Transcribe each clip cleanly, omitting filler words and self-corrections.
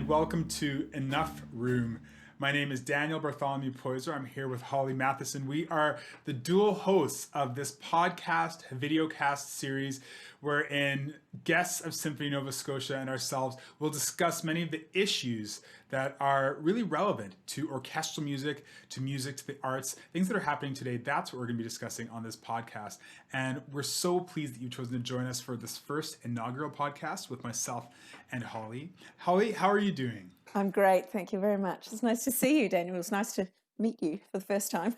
and welcome to Enough Room. My name is Daniel Bartholomew-Poyser. I'm here with Holly Mathieson. We are the dual hosts of this podcast, videocast series, wherein guests of Symphony Nova Scotia and ourselves will discuss many of the issues that are really relevant to orchestral music, to the arts, things that are happening today. That's what we're going to be discussing on this podcast. And we're so pleased that you've chosen to join us for this first inaugural podcast with myself and Holly. Holly, how are you doing? I'm great. Thank you very much. It's nice to see you, Daniel. It's nice to meet you for the first time.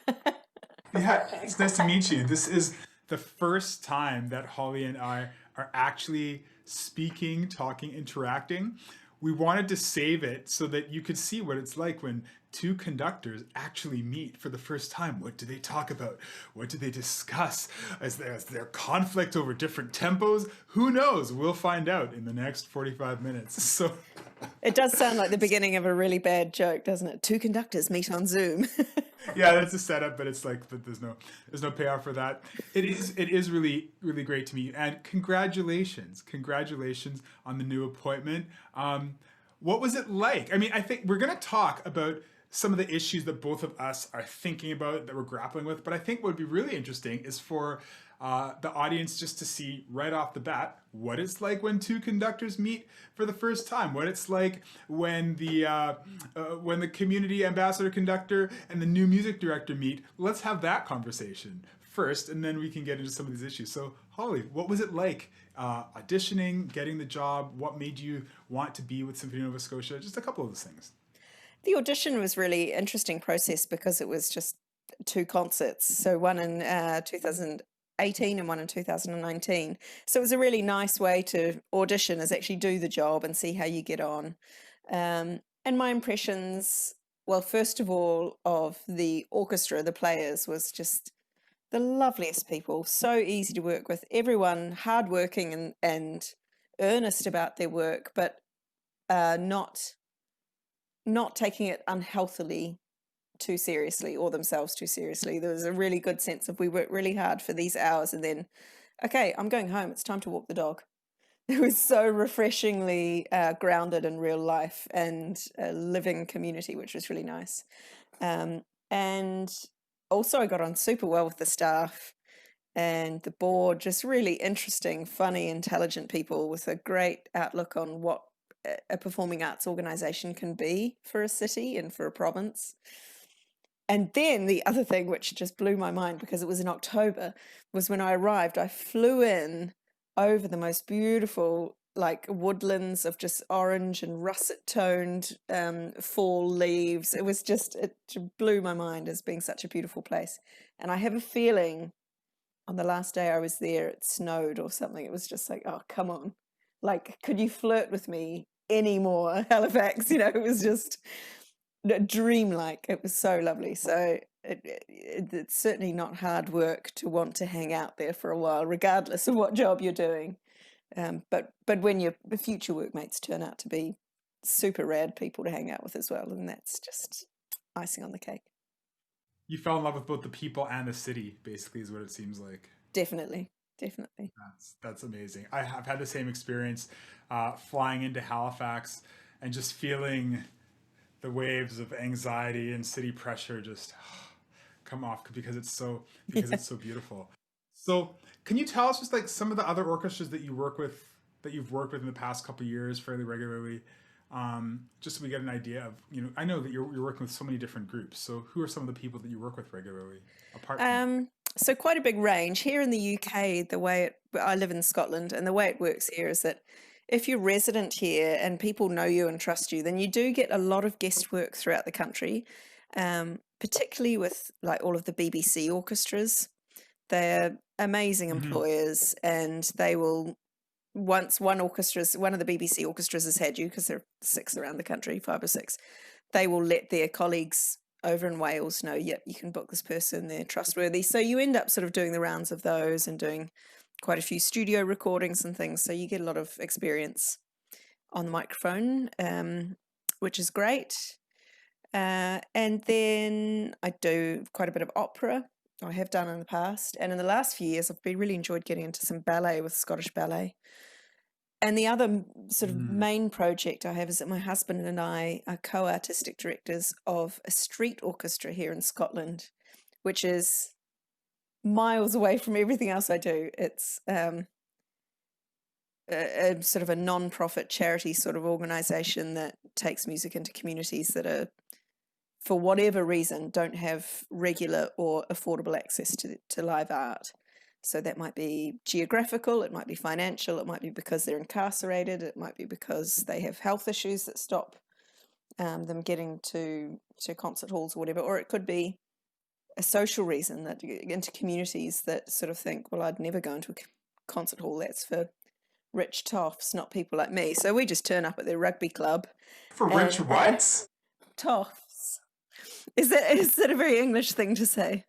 Yeah, it's nice to meet you. This is the first time that Holly and I are actually speaking, talking, interacting. We wanted to save it so that you could see what it's like when two conductors actually meet for the first time. What do they talk about? What do they discuss? Is there conflict over different tempos? Who knows? We'll find out in the next 45 minutes. So it does sound like the beginning of a really bad joke, doesn't it? Two conductors meet on Zoom. Yeah, that's a setup, but it's like there's no payoff for that. It is really great to meet you, and congratulations on the new appointment. What was it like? I mean, I think we're gonna talk about some of the issues that both of us are thinking about, that we're grappling with, but I think what would be really interesting is for the audience just to see right off the bat what it's like when two conductors meet for the first time, what it's like when the community ambassador conductor and the new music director meet. Let's have that conversation first, and then we can get into some of these issues. So Holly, what was it like auditioning, getting the job? What made you want to be with Symphony Nova Scotia? Just a couple of those things. The audition was really interesting process because it was just two concerts. So one in 2018 and one in 2019. So it was a really nice way to audition, is actually do the job and see how you get on. And my impressions, well, first of all, of the orchestra, the players, was just the loveliest people, so easy to work with, everyone hardworking and earnest about their work, but not taking it unhealthily too seriously, or themselves too seriously. There was a really good sense of, we work really hard for these hours and then, okay, I'm going home, it's time to walk the dog. It was so refreshingly grounded in real life and a living community, which was really nice. And also I got on super well with the staff and the board, just really interesting, funny, intelligent people with a great outlook on what a performing arts organisation can be for a city and for a province. And then the other thing, which just blew my mind because it was in October, was when I arrived, I flew in over the most beautiful like woodlands of just orange and russet toned fall leaves. It blew my mind as being such a beautiful place. And I have a feeling on the last day I was there, it snowed or something. It was just like, oh, come on. Like, could you flirt with me anymore, Halifax? You know, it was just dreamlike. It was so lovely. So it's certainly not hard work to want to hang out there for a while, regardless of what job you're doing. But when your future workmates turn out to be super rad people to hang out with as well, and that's just icing on the cake. You fell in love with both the people and the city, basically, is what it seems like. Definitely. That's amazing. I've had the same experience flying into Halifax and just feeling the waves of anxiety and city pressure just come off because it's so beautiful. So can you tell us just like some of the other orchestras that you've worked with in the past couple of years fairly regularly, just so we get an idea of, you know, I know that you're working with so many different groups. So who are some of the people that you work with regularly apart from? So quite a big range. Here in the UK, I live in Scotland, and the way it works here is that if you're resident here and people know you and trust you, then you do get a lot of guest work throughout the country, particularly with like all of the BBC orchestras. They're amazing employers, and they will, once one of the BBC orchestras has had you, because there are 6 around the country, 5 or 6, they will let their colleagues over in Wales know, yep, you can book this person, they're trustworthy. So you end up sort of doing the rounds of those and doing quite a few studio recordings and things. So you get a lot of experience on the microphone, which is great. And then I do quite a bit of opera. I have done in the past. And in the last few years, I've really enjoyed getting into some ballet with Scottish Ballet. And the other sort of main project I have is that my husband and I are co-artistic directors of a street orchestra here in Scotland, which is miles away from everything else I do. It's a sort of a non-profit charity sort of organisation that takes music into communities that are, for whatever reason, don't have regular or affordable access to live art. So that might be geographical, it might be financial, it might be because they're incarcerated, it might be because they have health issues that stop them getting to concert halls or whatever, or it could be a social reason, that into communities that sort of think, well, I'd never go into a concert hall, that's for rich toffs, not people like me. So we just turn up at their rugby club. For rich what? Toffs. Is that a very English thing to say?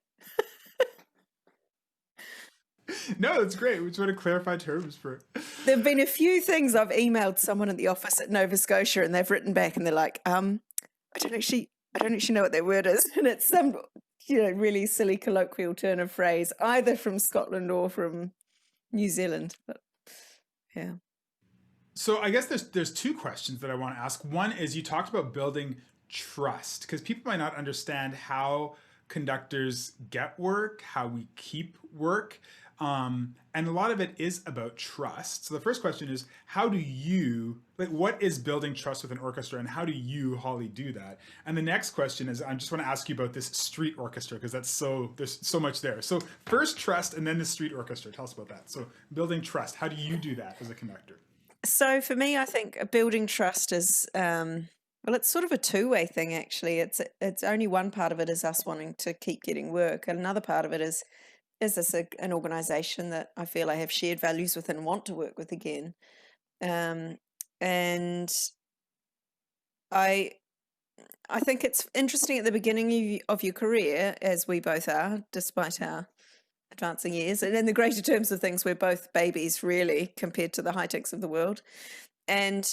No, that's great. We just want to clarify terms for it. There have been a few things I've emailed someone at the office at Nova Scotia, and they've written back and they're like, I don't actually know what that word is. And it's some, really silly colloquial turn of phrase, either from Scotland or from New Zealand. But yeah. So I guess there's two questions that I want to ask. One is, you talked about building trust, because people might not understand how conductors get work, how we keep work. And a lot of it is about trust. So the first question is, how do you, what is building trust with an orchestra, and how do you, Holly, do that? And the next question is, I just want to ask you about this street orchestra, because there's so much there. So first trust, and then the street orchestra. Tell us about that. So building trust, how do you do that as a conductor? So for me, I think building trust is, it's sort of a two-way thing, actually. It's only one part of it is us wanting to keep getting work, and another part of it is this an organisation that I feel I have shared values with and want to work with again. And I think it's interesting at the beginning of your career, as we both are, despite our advancing years, and in the greater terms of things, we're both babies, really, compared to the high-techs of the world. And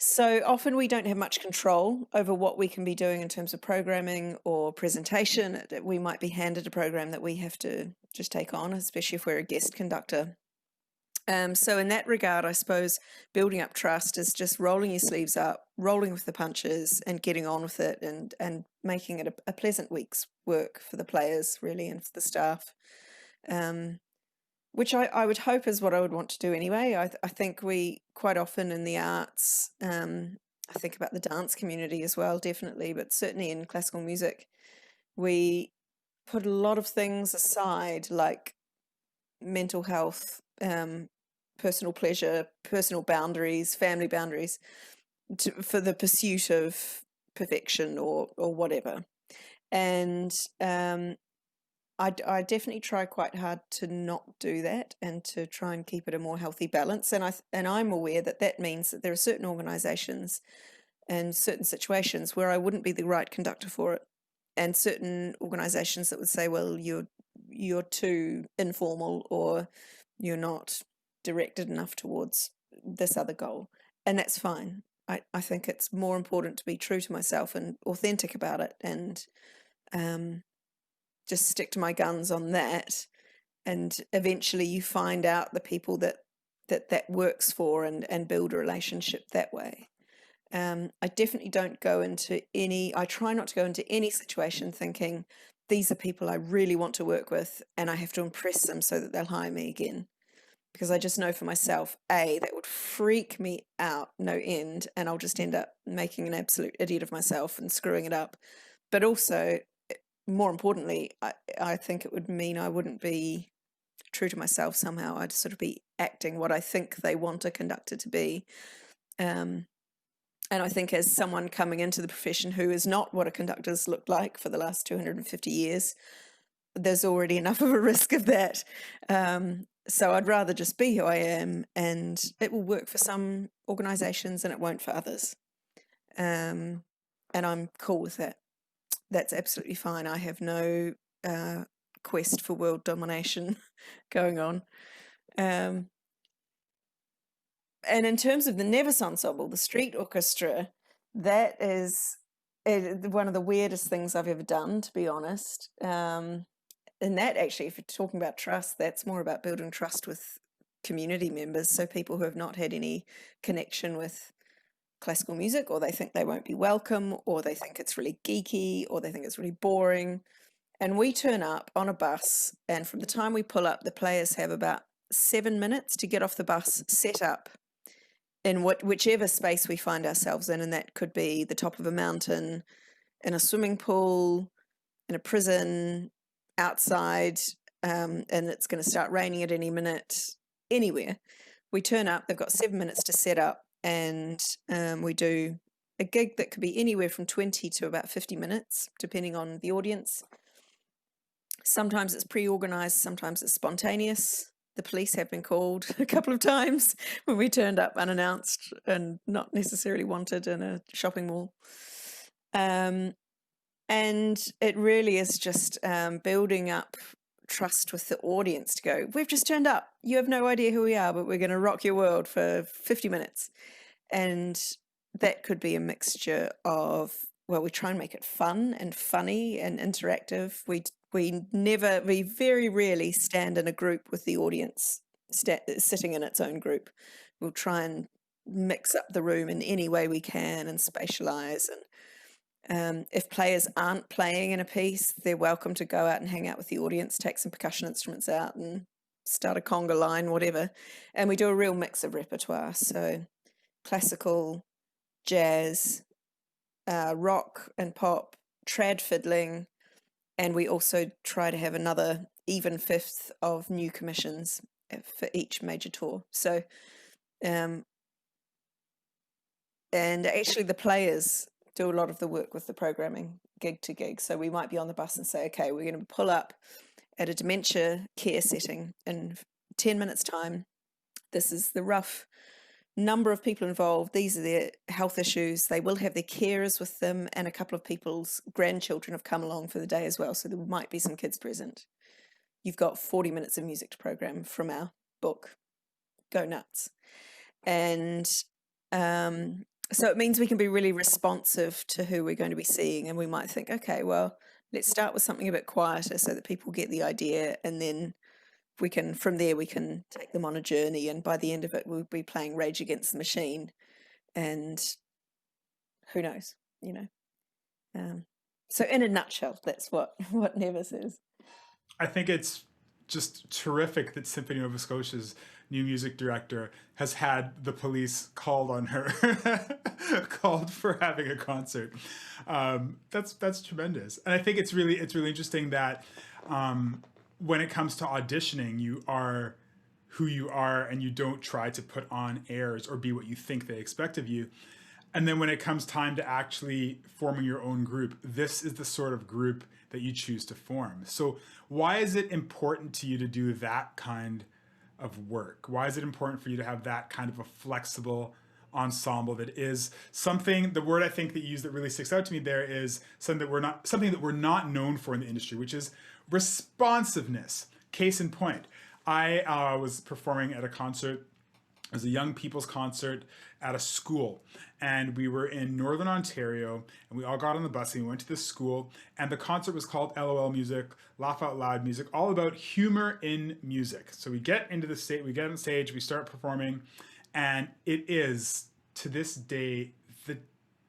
so often we don't have much control over what we can be doing in terms of programming or presentation. We might be handed a program that we have to just take on, especially if we're a guest conductor. So in that regard, I suppose building up trust is just rolling your sleeves up, rolling with the punches, and getting on with it, and making it a pleasant week's work for the players, really, and for the staff. Which I would hope is what I would want to do anyway. I think we quite often in the arts, I think about the dance community as well, definitely, but certainly in classical music, we put a lot of things aside, like mental health, personal pleasure, personal boundaries, family boundaries, for the pursuit of perfection or whatever. And I definitely try quite hard to not do that, and to try and keep it a more healthy balance. And I'm aware that means that there are certain organisations and certain situations where I wouldn't be the right conductor for it, and certain organisations that would say, well, you're too informal, or you're not directed enough towards this other goal, and that's fine. I think it's more important to be true to myself and authentic about it, and just stick to my guns on that, and eventually you find out the people that works for, and build a relationship that way. I definitely don't go into I try not to go into any situation thinking these are people I really want to work with and I have to impress them so that they'll hire me again, because I just know for myself, that would freak me out no end, and I'll just end up making an absolute idiot of myself and screwing it up. But also, more importantly, I think it would mean I wouldn't be true to myself somehow. I'd sort of be acting what I think they want a conductor to be. And I think as someone coming into the profession who is not what a conductor's looked like for the last 250 years, there's already enough of a risk of that. So I'd rather just be who I am, and it will work for some organisations and it won't for others. And I'm cool with that. That's absolutely fine. I have no quest for world domination going on. And in terms of the Nevis Ensemble, the street orchestra, that is one of the weirdest things I've ever done, to be honest. And that actually, if you're talking about trust, that's more about building trust with community members, so people who have not had any connection with classical music, or they think they won't be welcome, or they think it's really geeky, or they think it's really boring. And we turn up on a bus, and from the time we pull up, the players have about 7 minutes to get off the bus, set up in whichever space we find ourselves in, and that could be the top of a mountain, in a swimming pool, in a prison, outside, and it's going to start raining at any minute, anywhere. We turn up, they've got 7 minutes to set up, and we do a gig that could be anywhere from 20 to about 50 minutes, depending on the audience. Sometimes it's pre-organised, sometimes it's spontaneous. The police have been called a couple of times when we turned up unannounced and not necessarily wanted in a shopping mall. And it really is just building up trust with the audience to go, we've just turned up. You have no idea who we are, but we're going to rock your world for 50 minutes. And that could be a mixture of, well, we try and make it fun and funny and interactive. We very rarely stand in a group with the audience sitting in its own group. We'll try and mix up the room in any way we can and spatialize. And if players aren't playing in a piece, they're welcome to go out and hang out with the audience, take some percussion instruments out and start a conga line, whatever. And we do a real mix of repertoire. So classical, jazz, rock and pop, trad fiddling, and we also try to have another even fifth of new commissions for each major tour. So, and actually the players do a lot of the work with the programming, gig to gig. So we might be on the bus and say, okay, we're going to pull up at a dementia care setting in 10 minutes time. This is the rough number of people involved. These are their health issues. They will have their carers with them, and a couple of people's grandchildren have come along for the day as well, so there might be some kids present. You've got 40 minutes of music to program from our book. Go nuts. And so it means we can be really responsive to who we're going to be seeing, and we might think, okay, well, let's start with something a bit quieter so that people get the idea, and then from there we can take them on a journey, and by the end of it we'll be playing Rage Against the Machine, and who knows, so in a nutshell, that's what Nevis is. I think it's just terrific that Symphony Nova Scotia's new music director has had the police called on her, called for having a concert. That's tremendous, and I think it's really interesting that when it comes to auditioning, you are who you are, and you don't try to put on airs or be what you think they expect of you. And then when it comes time to actually forming your own group, this is the sort of group that you choose to form. So why is it important to you to do that kind of work? Why is it important for you to have that kind of a flexible ensemble that is something, the word I think that you use that really sticks out to me there is something that we're not known for in the industry, which is responsiveness. Case in point, I was performing at a concert. It was a young people's concert at a school, and we were in Northern Ontario, and we all got on the bus and we went to this school, and the concert was called LOL Music, Laugh Out Loud Music, all about humor in music. So we get on stage, we start performing, and it is, to this day, the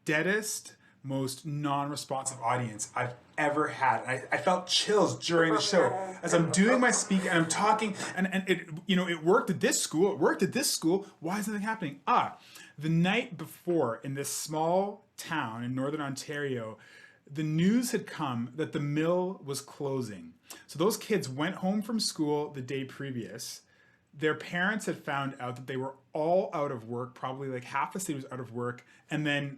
deadest, most non-responsive audience I've ever had. I felt chills during the show as I'm doing my speak and I'm talking, and it worked at this school. It worked at this school. Why is nothing happening? The night before, in this small town in Northern Ontario, the news had come that the mill was closing. So those kids went home from school the day previous. Their parents had found out that they were all out of work, probably like half the city was out of work, and then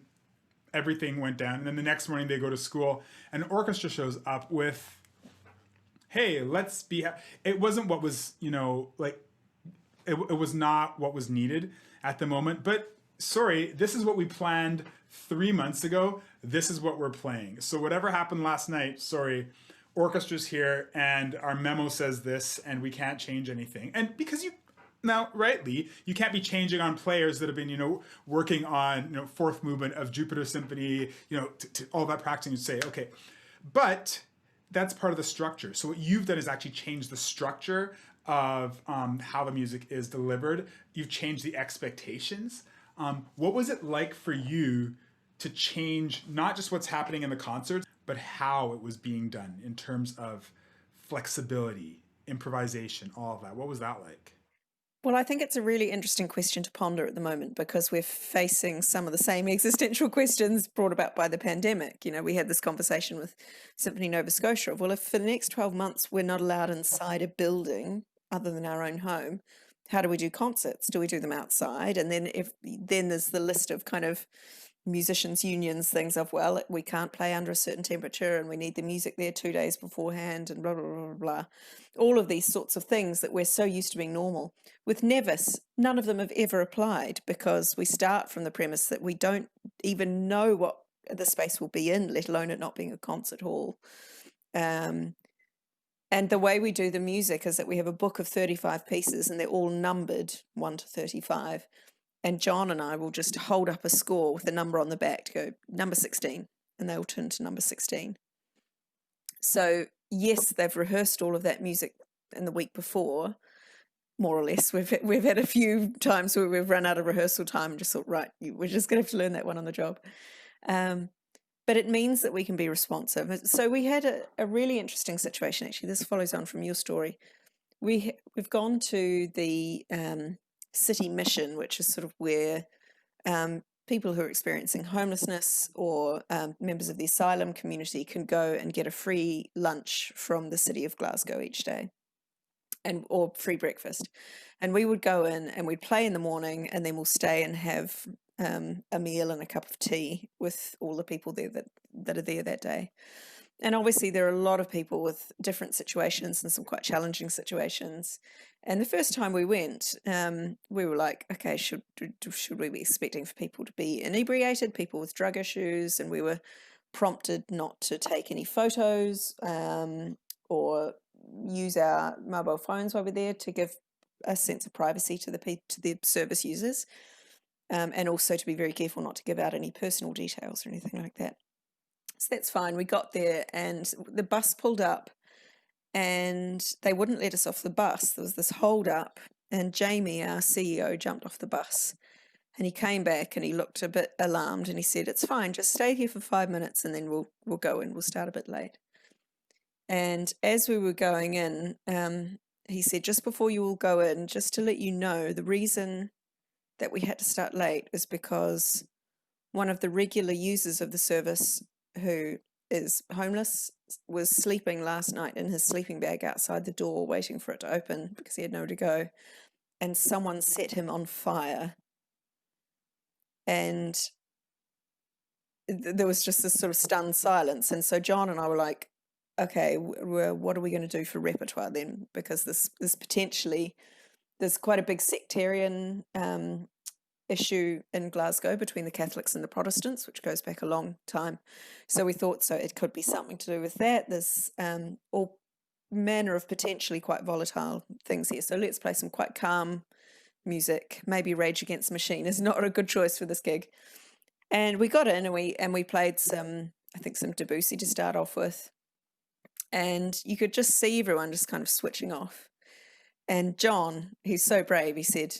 everything went down. And then the next morning they go to school, and an orchestra shows up with, hey, let's be, it wasn't what was, it was not what was needed at the moment, but sorry, this is what we planned 3 months ago. This is what we're playing. So whatever happened last night, sorry, orchestra's here and our memo says this and we can't change anything. And because now, rightly, you can't be changing on players that have been, working on, fourth movement of Jupiter Symphony, to all that practicing, you say, okay, but that's part of the structure. So what you've done is actually change the structure of how the music is delivered. You've changed the expectations. What was it like for you to change not just what's happening in the concerts, but how it was being done in terms of flexibility, improvisation, all of that? What was that like? Well, I think it's a really interesting question to ponder at the moment because we're facing some of the same existential questions brought about by the pandemic. We had this conversation with Symphony Nova Scotia of, well, if for the next 12 months we're not allowed inside a building other than our own home, how do we do concerts? Do we do them outside? And then there's the list of kind of musicians unions things of, well, we can't play under a certain temperature and we need the music there 2 days beforehand and blah blah blah blah blah. All of these sorts of things that we're so used to being normal. With Nevis, none of them have ever applied because we start from the premise that we don't even know what the space will be in, let alone it not being a concert hall. And the way we do the music is that we have a book of 35 pieces and they're all numbered 1 to 35. And John and I will just hold up a score with a number on the back to go number 16, and they will turn to number 16. So yes, they've rehearsed all of that music in the week before, more or less. We've had a few times where we've run out of rehearsal time and just thought, right, we're just going to have to learn that one on the job. But it means that we can be responsive. So we had a really interesting situation, actually. This follows on from your story. We've gone to the city mission, which is sort of where people who are experiencing homelessness or members of the asylum community can go and get a free lunch from the city of Glasgow each day, or free breakfast. And we would go in and we'd play in the morning, and then we'll stay and have a meal and a cup of tea with all the people there that are there that day. And obviously there are a lot of people with different situations and some quite challenging situations. And the first time we went, we were like, okay, should we be expecting for people to be inebriated, people with drug issues? And we were prompted not to take any photos or use our mobile phones while we're there to give a sense of privacy to the service users, and also to be very careful not to give out any personal details or anything like that. So that's fine. We got there and the bus pulled up and they wouldn't let us off the bus. There was this hold up, and Jamie, our CEO, jumped off the bus, and he came back and he looked a bit alarmed and he said, it's fine, just stay here for 5 minutes and then we'll go in. We'll start a bit late. And as we were going in, he said, just before you all go in, just to let you know, the reason that we had to start late is because one of the regular users of the service, who is homeless, was sleeping last night in his sleeping bag outside the door waiting for it to open because he had nowhere to go, and someone set him on fire. And there was just this sort of stunned silence. And so John and I were like, okay, what are we going to do for repertoire then? Because this potentially, there's quite a big sectarian issue in Glasgow between the Catholics and the Protestants, which goes back a long time. So we thought, so it could be something to do with that. There's all manner of potentially quite volatile things here. So let's play some quite calm music. Maybe Rage Against the Machine is not a good choice for this gig. And we got in and we played some Debussy to start off with. And you could just see everyone just kind of switching off. And John, he's so brave, he said,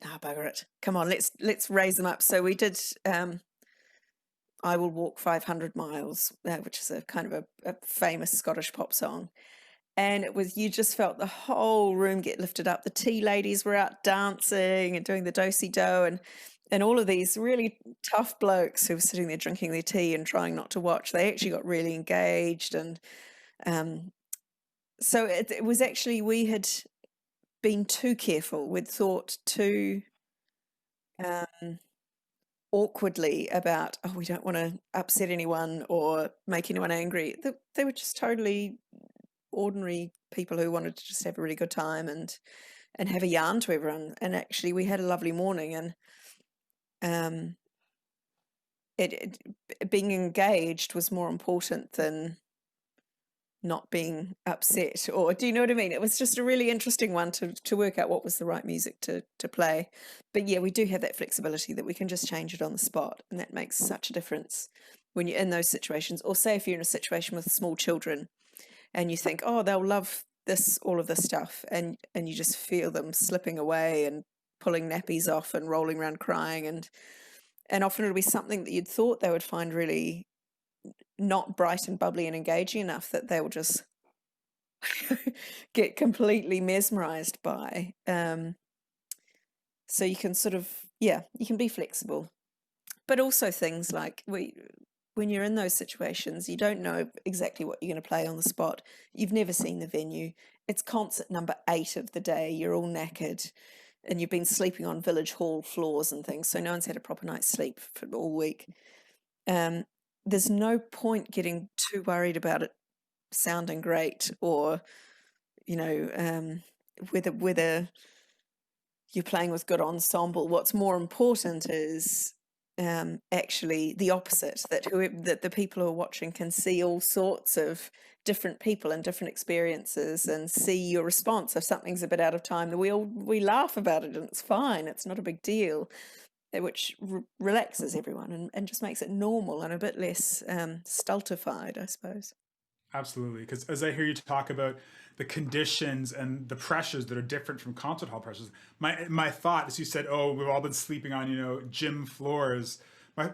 "Ah, bugger it. Come on, let's raise them up." So we did I Will Walk 500 Miles, which is a kind of a famous Scottish pop song. And it was, you just felt the whole room get lifted up. The tea ladies were out dancing and doing the do-si-do, and all of these really tough blokes who were sitting there drinking their tea and trying not to watch, they actually got really engaged. And so it was actually, we had been too careful. We'd thought too awkwardly about, oh, we don't want to upset anyone or make anyone angry. They were just totally ordinary people who wanted to just have a really good time and have a yarn to everyone. And actually we had a lovely morning, and being engaged was more important than not being upset, or do you know what I mean? It was just a really interesting one to work out what was the right music to play. But yeah, we do have that flexibility that we can just change it on the spot, and that makes such a difference when you're in those situations. Or say if you're in a situation with small children and you think, oh, they'll love all of this stuff, and you just feel them slipping away and pulling nappies off and rolling around crying, and often it'll be something that you'd thought they would find really not bright and bubbly and engaging enough that they will just get completely mesmerized by. So you can sort of, you can be flexible, but also things like when you're in those situations, you don't know exactly what you're going to play on the spot. You've never seen the venue. It's concert number 8 of the day. You're all knackered and you've been sleeping on village hall floors and things. So no one's had a proper night's sleep for all week. There's no point getting too worried about it sounding great, or, whether you're playing with good ensemble. What's more important is actually the opposite, that the people who are watching can see all sorts of different people and different experiences, and see your response if something's a bit out of time. We laugh about it and it's fine. It's not a big deal, which relaxes everyone and just makes it normal and a bit less stultified, I suppose. Absolutely, because as I hear you talk about the conditions and the pressures that are different from concert hall pressures, my thought, as you said, oh, we've all been sleeping on, gym floors.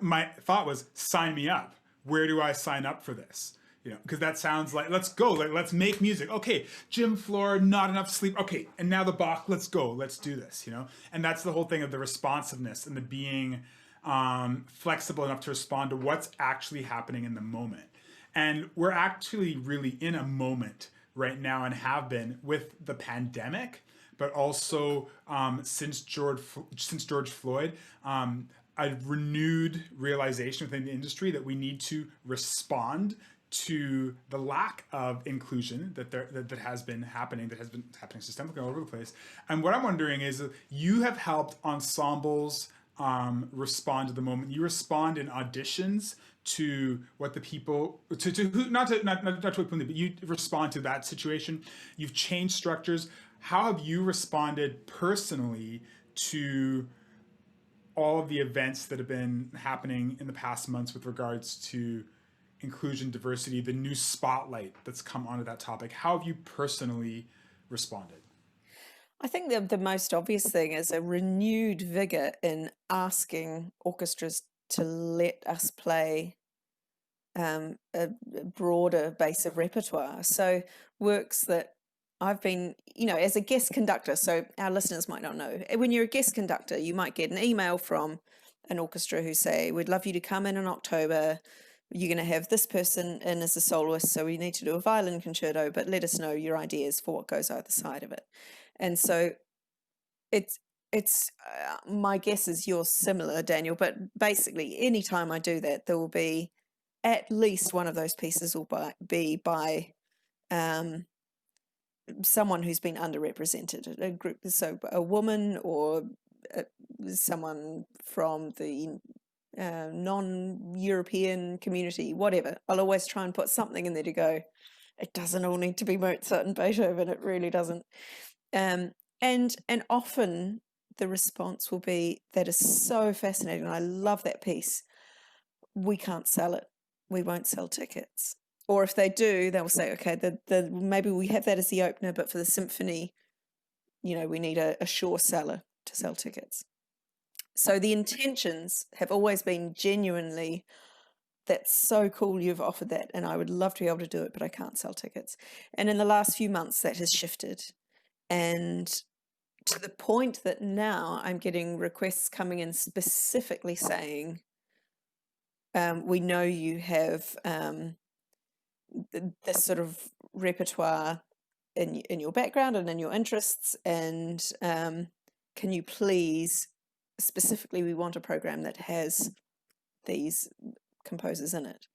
My thought was, sign me up. Where do I sign up for this? Because that sounds like, let's go, let's make music. Okay, gym floor, not enough sleep. Okay, and now the Bach, let's go, let's do this, And that's the whole thing of the responsiveness and the being flexible enough to respond to what's actually happening in the moment. And we're actually really in a moment right now, and have been, with the pandemic, but also since George Floyd, a renewed realization within the industry that we need to respond to the lack of inclusion that has been happening systemically all over the place. And what I'm wondering is, you have helped ensembles respond to the moment. You respond in auditions to what the people not to but you respond to that situation. You've changed structures. How have you responded personally to all of the events that have been happening in the past months with regards to inclusion, diversity, the new spotlight that's come onto that topic? How have you personally responded? I think the most obvious thing is a renewed vigor in asking orchestras to let us play a broader base of repertoire. So works that I've been, as a guest conductor, so our listeners might not know, when you're a guest conductor, you might get an email from an orchestra who say, we'd love you to come in October. You're going to have this person in as a soloist, so we need to do a violin concerto, but let us know your ideas for what goes either side of it. And so it's my guess is you're similar, Daniel, but basically anytime I do that, there will be at least one of those pieces will be by someone who's been underrepresented, a group, so a woman or someone from the non-European community, whatever. I'll always try and put something in there to go, it doesn't all need to be Mozart and Beethoven, it really doesn't. And often the response will be, that is so fascinating, I love that piece. We can't sell it. We won't sell tickets. Or if they do, they'll say, okay, maybe we have that as the opener, but for the symphony, we need a sure seller to sell tickets. So the intentions have always been genuinely, that's so cool you've offered that, and I would love to be able to do it, but I can't sell tickets. And in the last few months, that has shifted. And to the point that now I'm getting requests coming in specifically saying, we know you have this sort of repertoire in your background and in your interests, and can you please, specifically, we want a program that has these composers in it.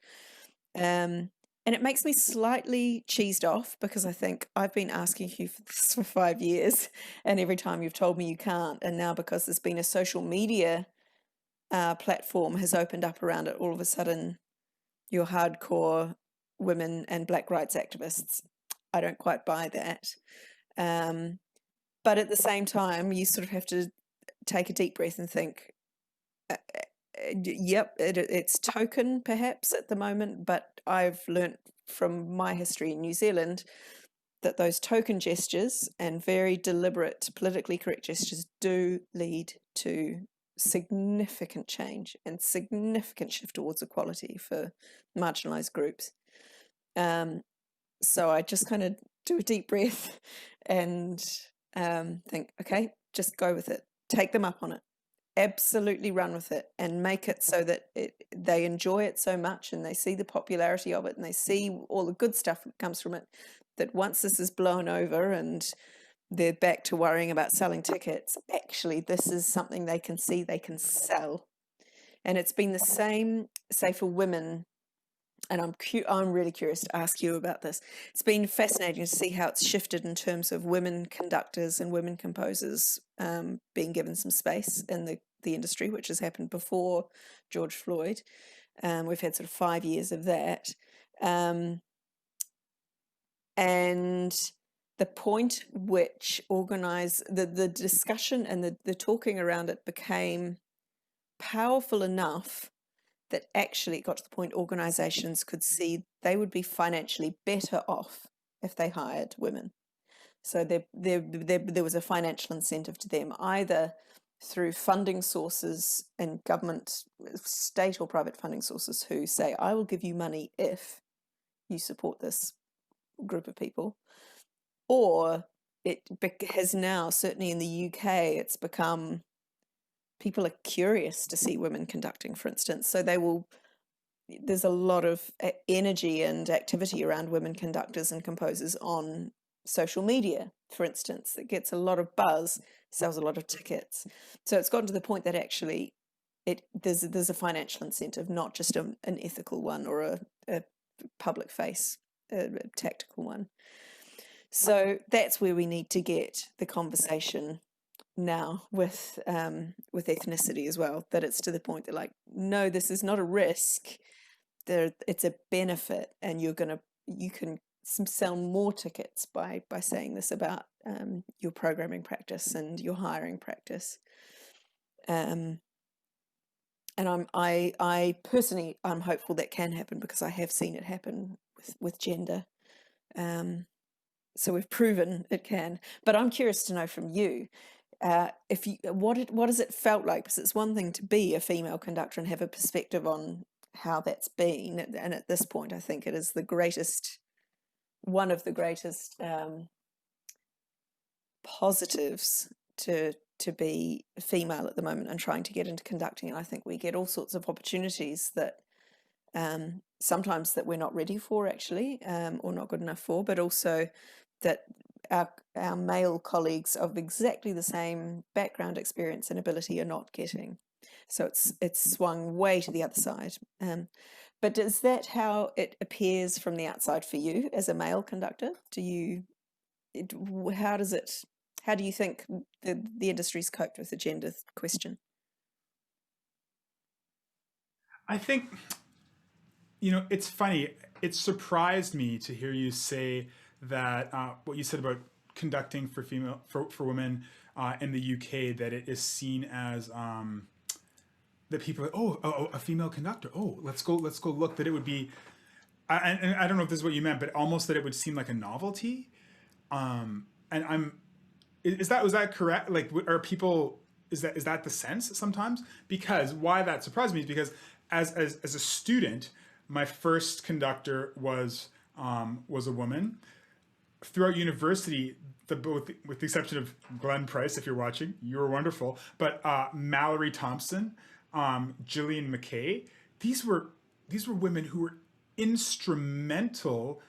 And it makes me slightly cheesed off, because I think I've been asking you for this for 5 years, and every time you've told me you can't, and now because there's been a social media platform has opened up around it, all of a sudden you're hardcore women and black rights activists. I don't quite buy that. But at the same time, you sort of have to take a deep breath and think, yep, it's token perhaps at the moment, but I've learnt from my history in New Zealand that those token gestures and very deliberate, politically correct gestures do lead to significant change and significant shift towards equality for marginalized groups. So I just kind of do a deep breath and think, okay, just go with it. Take them up on it. Absolutely run with it and make it so that they enjoy it so much and they see the popularity of it and they see all the good stuff that comes from it, that once this is blown over and they're back to worrying about selling tickets, actually this is something they can see they can sell. And it's been the same, say, for women. And I'm really curious to ask you about this. It's been fascinating to see how it's shifted in terms of women conductors and women composers being given some space in the industry, which has happened before George Floyd. We've had sort of 5 years of that. And the point which the discussion and the talking around it became powerful enough that actually it got to the point organizations could see they would be financially better off if they hired women. So there was a financial incentive to them, either through funding sources and government, state or private funding sources who say, I will give you money if you support this group of people. Or it has now, certainly in the UK, it's become, people are curious to see women conducting, for instance. So there's a lot of energy and activity around women conductors and composers on social media, for instance, that gets a lot of buzz, sells a lot of tickets. So it's gotten to the point that actually there's a financial incentive, not just an ethical one or a public face, a tactical one. So that's where we need to get the conversation now with ethnicity as well, that it's to the point that, like, no, this is not a risk, it's a benefit, and you can sell more tickets by saying this about your programming practice and your hiring practice. And I personally, I'm hopeful that can happen, because I have seen it happen with gender. So we've proven it can. But I'm curious to know from you, what has it felt like? Because it's one thing to be a female conductor and have a perspective on how that's been, and at this point I think it is one of the greatest positives to be female at the moment and trying to get into conducting. And I think we get all sorts of opportunities that sometimes that we're not ready for, actually, or not good enough for, but also that our male colleagues of exactly the same background, experience and ability are not getting. So it's swung way to the other side. But is that how it appears from the outside for you as a male conductor? How do you think the industry's coped with the gender question? I think, it's funny. It surprised me to hear you say that what you said about conducting for women in the UK, that it is seen as that people are like, oh, a female conductor. Oh, let's go look. That it would be, and I don't know if this is what you meant, but almost that it would seem like a novelty. Was that correct? Like, are people, is that the sense sometimes? Because why that surprised me is because as a student, my first conductor was a woman. Throughout university, with the exception of Glenn Price, if you're watching, you were wonderful, but Mallory Thompson, Gillian McKay, these were women who were instrumental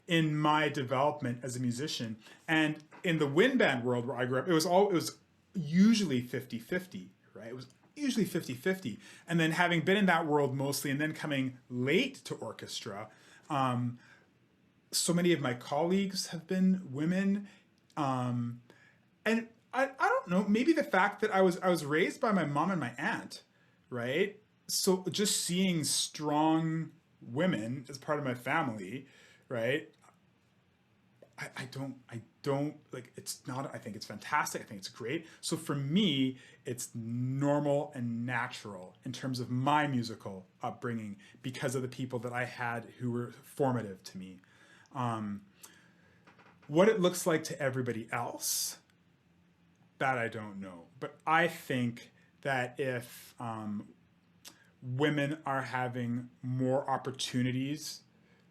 in my development as a musician. And in the wind band world where I grew up, it was usually 50-50, right? It was usually 50-50. And then having been in that world mostly, and then coming late to orchestra, so many of my colleagues have been women. And I don't know, maybe the fact that I was raised by my mom and my aunt, right? So just seeing strong women as part of my family, right? I don't like, it's not, I think it's fantastic. I think it's great. So for me, it's normal and natural in terms of my musical upbringing, because of the people that I had who were formative to me. What it looks like to everybody else, that I don't know. But I think that if women are having more opportunities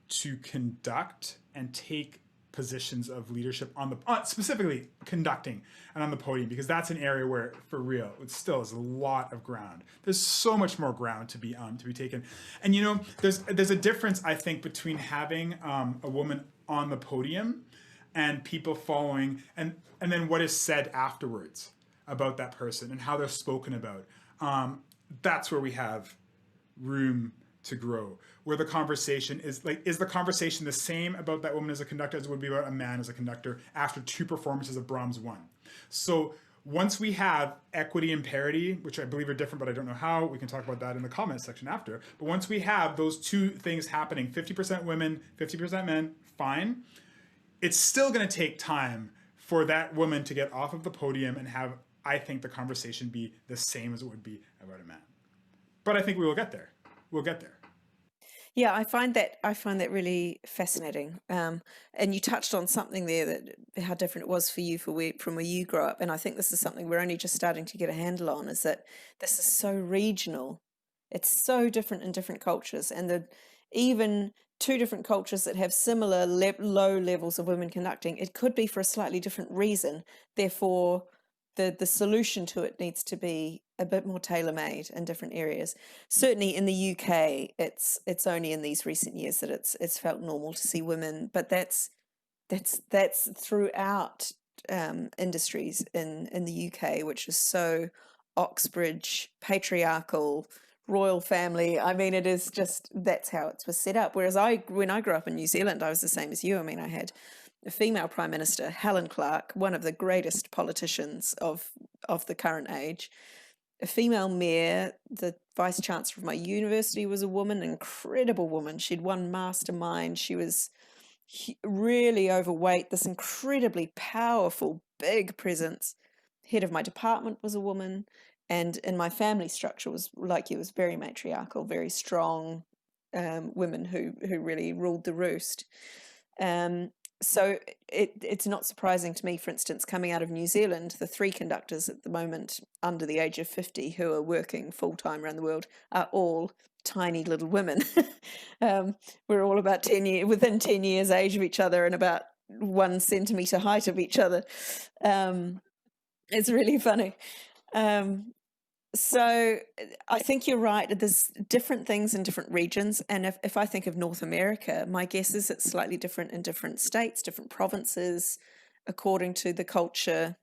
to conduct and take positions of leadership on the specifically conducting and on the podium, because that's an area where, for real, it still is a lot of ground. There's so much more ground to be taken, and you know, there's a difference, I think, between having a woman on the podium and people following, and then what is said afterwards about that person and how they're spoken about. That's where we have room to grow, where the conversation is like, is the conversation the same about that woman as a conductor as it would be about a man as a conductor after 2 performances of Brahms 1? So once we have equity and parity, which I believe are different, but I don't know how, we can talk about that in the comments section after. But once we have those 2 things happening, 50% women, 50% men, fine. It's still going to take time for that woman to get off of the podium and have, I think, the conversation be the same as it would be about a man. But I think we will get there. We'll get there. Yeah, I find that really fascinating. And you touched on something there, that how different it was for you from where you grew up. And I think this is something we're only just starting to get a handle on, is that this is so regional. It's so different in different cultures, and even 2 different cultures that have similar low levels of women conducting, it could be for a slightly different reason. Therefore, the solution to it needs to be a bit more tailor-made in different areas. Certainly in the UK, it's only in these recent years that it's felt normal to see women, but that's throughout industries in the UK, which is so Oxbridge, patriarchal, royal family. I mean, it is just, that's how it was set up. Whereas when I grew up in New Zealand, I was the same as you. I mean, I had a female Prime Minister, Helen Clark, one of the greatest politicians of the current age. A female mayor, the vice chancellor of my university was a woman, an incredible woman. She'd won Mastermind. She was really overweight, this incredibly powerful, big presence. Head of my department was a woman. And in my family structure was, like you, was very matriarchal, very strong women who really ruled the roost. So it's not surprising to me, for instance, coming out of New Zealand, the 3 conductors at the moment under the age of 50 who are working full-time around the world are all tiny little women. We're all about within 10 years age of each other and about 1 centimetre height of each other. It's really funny. So I think you're right. There's different things in different regions. And if I think of North America, my guess is it's slightly different in different states, different provinces, according to the culture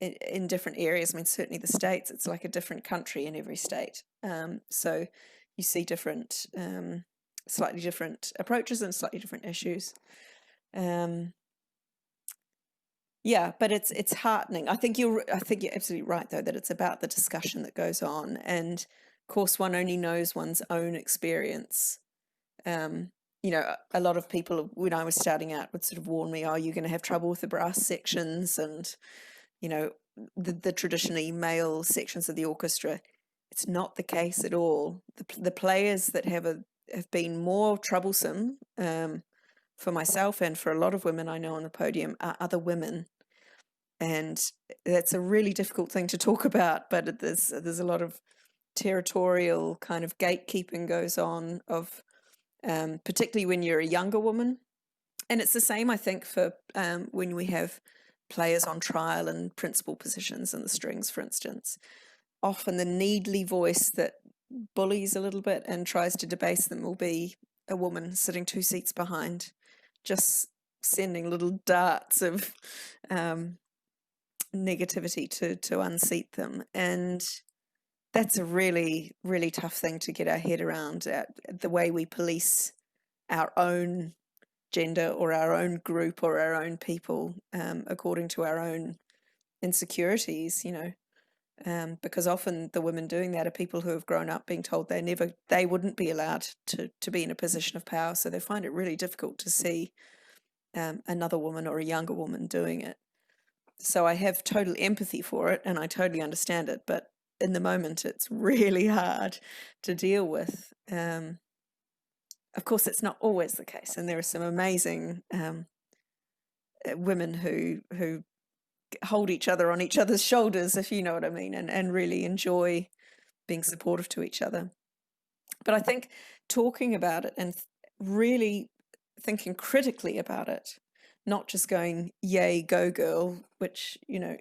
in different areas. I mean, certainly the States, it's like a different country in every state. So you see different, slightly different approaches and slightly different issues. Yeah, but it's heartening. I think you're absolutely right, though, that it's about the discussion that goes on, and of course, one only knows one's own experience. You know, a lot of people when I was starting out would sort of warn me, "Oh, you're going to have trouble with the brass sections, and you know, the traditionally male sections of the orchestra." It's not the case at all. The players that have been more troublesome for myself and for a lot of women I know on the podium are other women. And that's a really difficult thing to talk about, but there's a lot of territorial kind of gatekeeping goes on, of particularly when you're a younger woman. And it's the same, I think, for when we have players on trial and principal positions in the strings, for instance. Often the needly voice that bullies a little bit and tries to debase them will be a woman sitting 2 seats behind, just sending little darts of negativity to unseat them. And that's a really, really tough thing to get our head around, the way we police our own gender or our own group or our own people according to our own insecurities, you know, because often the women doing that are people who have grown up being told they wouldn't be allowed to be in a position of power, so they find it really difficult to see another woman or a younger woman doing it. So I have total empathy for it and I totally understand it, but in the moment it's really hard to deal with. Of course, it's not always the case, and there are some amazing women who hold each other on each other's shoulders, if you know what I mean, and really enjoy being supportive to each other. But I think talking about it and really thinking critically about it, not just going, yay, go girl, which, you know,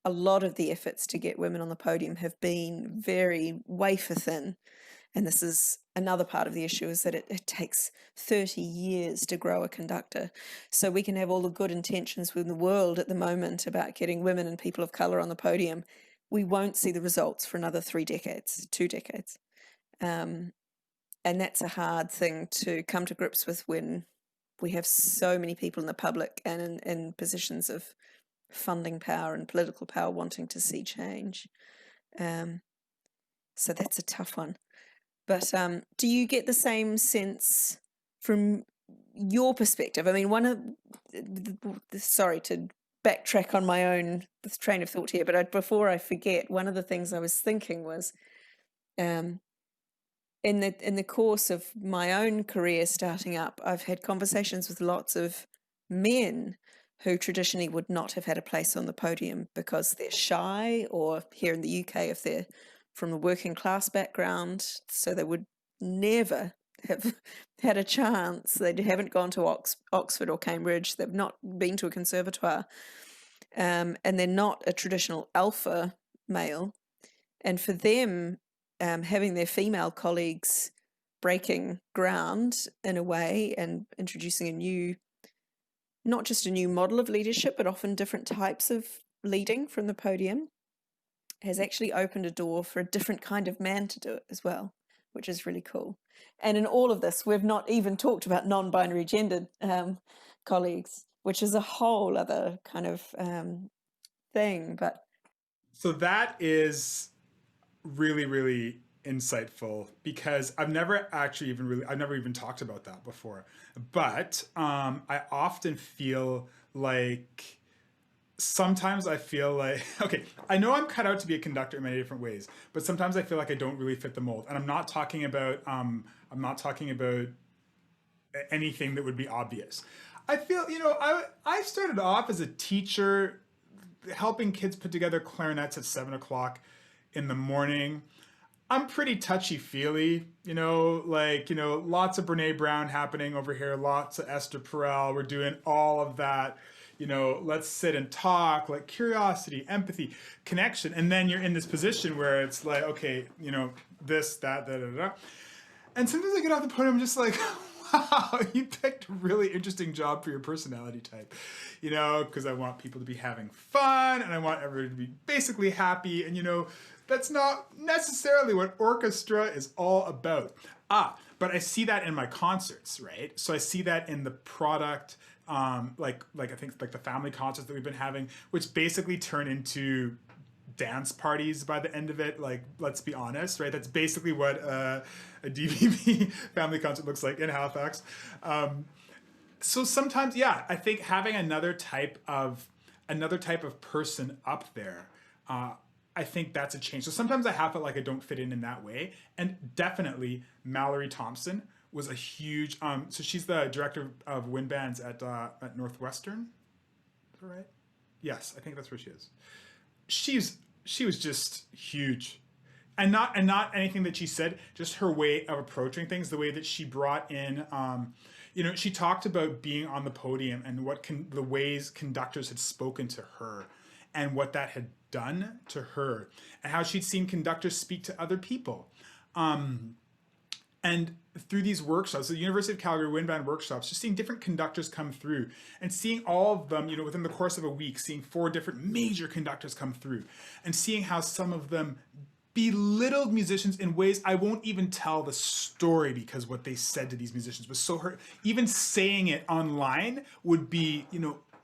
a lot of the efforts to get women on the podium have been very wafer thin. And this is another part of the issue, is that it takes 30 years to grow a conductor. So we can have all the good intentions within the world at the moment about getting women and people of colour on the podium. We won't see the results for another 3 decades, 2 decades. And that's a hard thing to come to grips with when we have so many people in the public and in positions of funding power and political power wanting to see change. So that's a tough one. But do you get the same sense from your perspective? I mean, one of sorry to backtrack on my own train of thought here, but before I forget, one of the things I was thinking was, in the course of my own career starting up, I've had conversations with lots of men who traditionally would not have had a place on the podium because they're shy, or here in the UK, if they're from a working class background, so they would never have had a chance. They haven't gone to Oxford or Cambridge. They've not been to a conservatoire, and they're not a traditional alpha male. And for them, having their female colleagues breaking ground in a way and introducing a new, not just a new model of leadership, but often different types of leading from the podium, has actually opened a door for a different kind of man to do it as well, which is really cool. And in all of this, we've not even talked about non-binary gendered colleagues, which is a whole other kind of thing. But so that is really, really insightful, because I've never even talked about that before. But I often feel like, sometimes I feel like, okay, I know I'm cut out to be a conductor in many different ways, but sometimes I feel like I don't really fit the mold. And I'm not talking about anything that would be obvious. I feel, you know, I started off as a teacher, helping kids put together clarinets at 7 o'clock in the morning. I'm pretty touchy-feely, lots of Brene Brown happening over here, lots of Esther Perel. We're doing all of that. Let's sit and talk, like curiosity, empathy, connection. And then you're in this position where it's like, okay, this, that, da, da, da. And sometimes I get off the podium, I'm just like, wow, you picked a really interesting job for your personality type, because I want people to be having fun and I want everybody to be basically happy. And, that's not necessarily what orchestra is all about. But I see that in my concerts, right? So I see that in the product, like I think like the family concerts that we've been having, which basically turn into dance parties by the end of it. Like, let's be honest, right? That's basically what a DVB family concert looks like in Halifax. So sometimes, yeah, I think having another type of person up there, I think that's a change. So sometimes I have felt like I don't fit in that way. And definitely Mallory Thompson was a huge, so she's the director of wind bands at Northwestern. Is that right? Yes, I think that's where she is. She was just huge. And not anything that she said, just her way of approaching things, the way that she brought in, she talked about being on the podium and the ways conductors had spoken to her and what that had done to her, and how she'd seen conductors speak to other people. And through these workshops, the University of Calgary Wind Band workshops, just seeing different conductors come through and seeing all of them, within the course of a week, seeing 4 different major conductors come through and seeing how some of them belittled musicians in ways I won't even tell the story, because what they said to these musicians was so hurt. Even saying it online would be,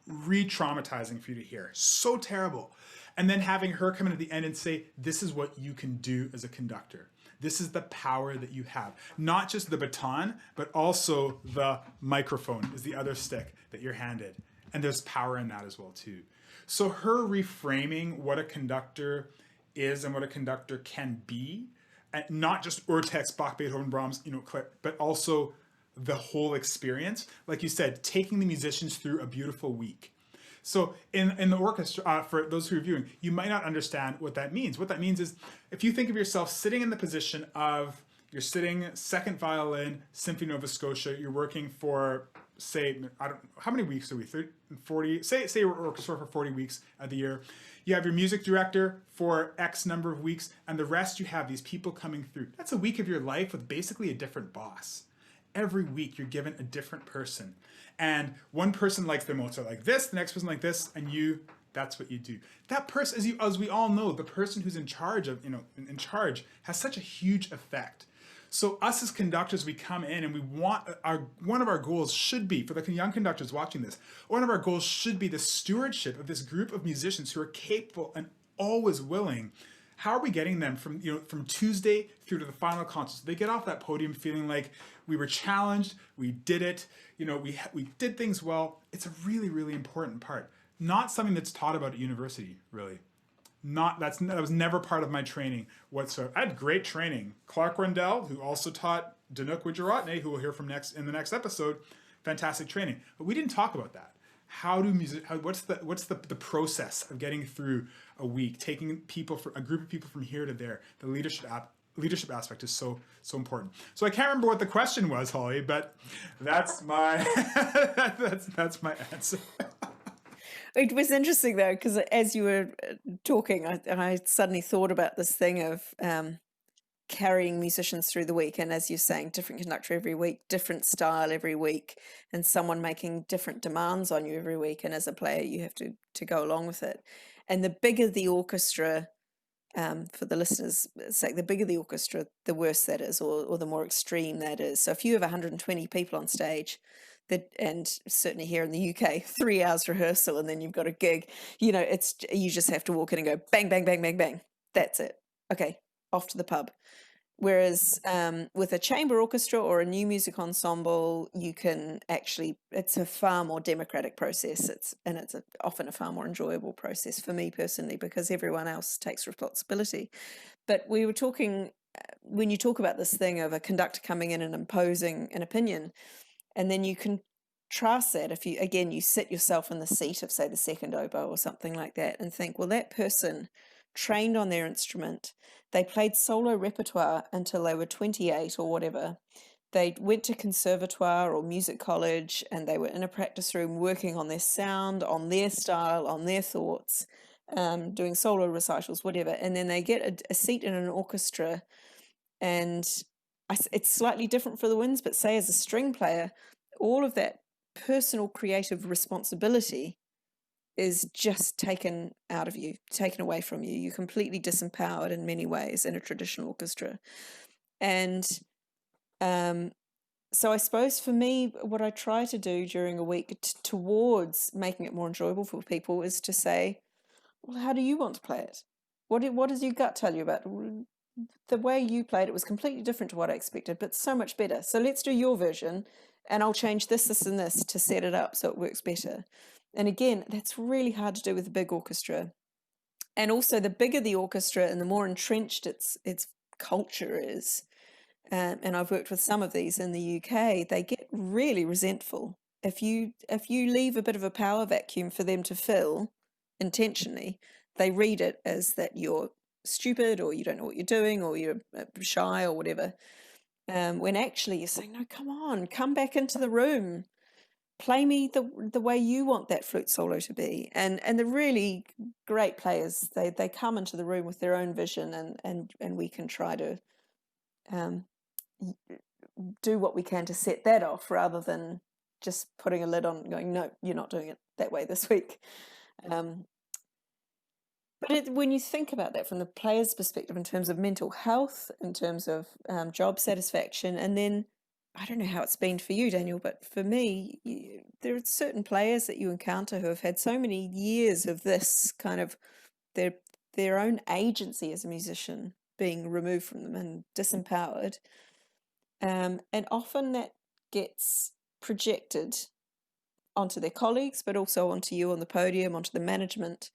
re-traumatizing for you to hear. So terrible. And then having her come in at the end and say, this is what you can do as a conductor. This is the power that you have. Not just the baton, but also the microphone is the other stick that you're handed. And there's power in that as well, too. So her reframing what a conductor is and what a conductor can be, and not just Urtext, Bach, Beethoven, Brahms, but also the whole experience. Like you said, taking the musicians through a beautiful week. So in the orchestra, for those who are viewing, you might not understand what that means. What that means is if you think of yourself sitting in the position of, you're sitting second violin, Symphony Nova Scotia, you're working for, say, I don't know, how many weeks are we, 30, 40, say you're orchestra for 40 weeks of the year. You have your music director for X number of weeks, and the rest you have these people coming through. That's a week of your life with basically a different boss. Every week you're given a different person. And one person likes their Mozart like this, the next person like this, and that's what you do. That person, as we all know, the person who's in charge has such a huge effect. So us as conductors, we come in and we want one of our goals should be, for the young conductors watching this, one of our goals should be the stewardship of this group of musicians who are capable and always willing. How are we getting them from Tuesday through to the final concert? So they get off that podium feeling like we were challenged, we did it, we did things well. It's a really, really important part. Not something that's taught about at university, really. That was never part of my training whatsoever. I had great training. Clark Rundell, who also taught Danuk Wijaratne, who we'll hear from in the next episode, fantastic training. But we didn't talk about that. What's the process of getting through a week, taking a group of people from here to there? The leadership aspect is so important. So I can't remember what the question was, Holly, but that's my that's my answer. It was interesting though, because as you were talking, I suddenly thought about this thing of carrying musicians through the week, and as you're saying, different conductor every week, different style every week, and someone making different demands on you every week, and as a player you have to go along with it. And the bigger the orchestra, for the listeners' sake, the bigger the orchestra, the worse that is, or the more extreme that is. So if you have 120 people on stage, and certainly here in the UK, 3 hours rehearsal and then you've got a gig, you just have to walk in and go bang, bang, bang, bang, bang. That's it. Okay, off to the pub. Whereas with a chamber orchestra or a new music ensemble, you can actually, it's a far more democratic process. It's often a far more enjoyable process for me personally, because everyone else takes responsibility. But we were talking, when you talk about this thing of a conductor coming in and imposing an opinion, and then you contrast that if you sit yourself in the seat of, say, the second oboe or something like that and think, well, that person trained on their instrument, they played solo repertoire until they were 28 or whatever. They went to conservatoire or music college and they were in a practice room working on their sound, on their style, on their thoughts, doing solo recitals, whatever. And then they get a seat in an orchestra, and it's slightly different for the winds, but say as a string player, all of that personal creative responsibility is just taken out of you, taken away from you. You're completely disempowered in many ways in a traditional orchestra. And so I suppose for me, what I try to do during a week towards making it more enjoyable for people is to say, well, how do you want to play it? What does your gut tell you about it? The way you played it was completely different to what I expected, but so much better. So let's do your version, and I'll change this, this, and this to set it up so it works better. And again, that's really hard to do with a big orchestra. And also, the bigger the orchestra and the more entrenched its culture is, and I've worked with some of these in the UK, they get really resentful. If you leave a bit of a power vacuum for them to fill intentionally, they read it as that you're stupid or you don't know what you're doing or you're shy or whatever, when actually you're saying, no, come on, come back into the room, play me the way you want that flute solo to be. And the really great players, they come into the room with their own vision, and we can try to do what we can to set that off rather than just putting a lid on and going, no, you're not doing it that way this week. But when you think about that from the player's perspective in terms of mental health, in terms of job satisfaction, and then, I don't know how it's been for you, Daniel, but for me, there are certain players that you encounter who have had so many years of this kind of their own agency as a musician being removed from them and disempowered. And often that gets projected onto their colleagues, but also onto you on the podium, onto the management.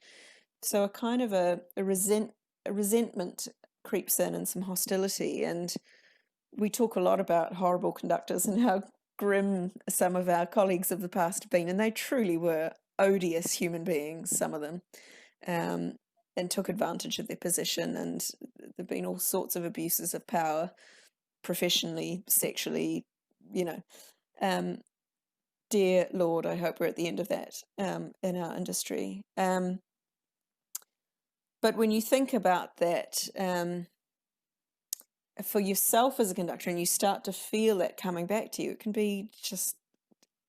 So a kind of a resentment creeps in and some hostility. And we talk a lot about horrible conductors and how grim some of our colleagues of the past have been, and they truly were odious human beings, some of them, and took advantage of their position, and there've been all sorts of abuses of power, professionally, sexually, you know. Dear Lord, I hope we're at the end of that in our industry. But when you think about that, for yourself as a conductor, and you start to feel it coming back to you, it can be just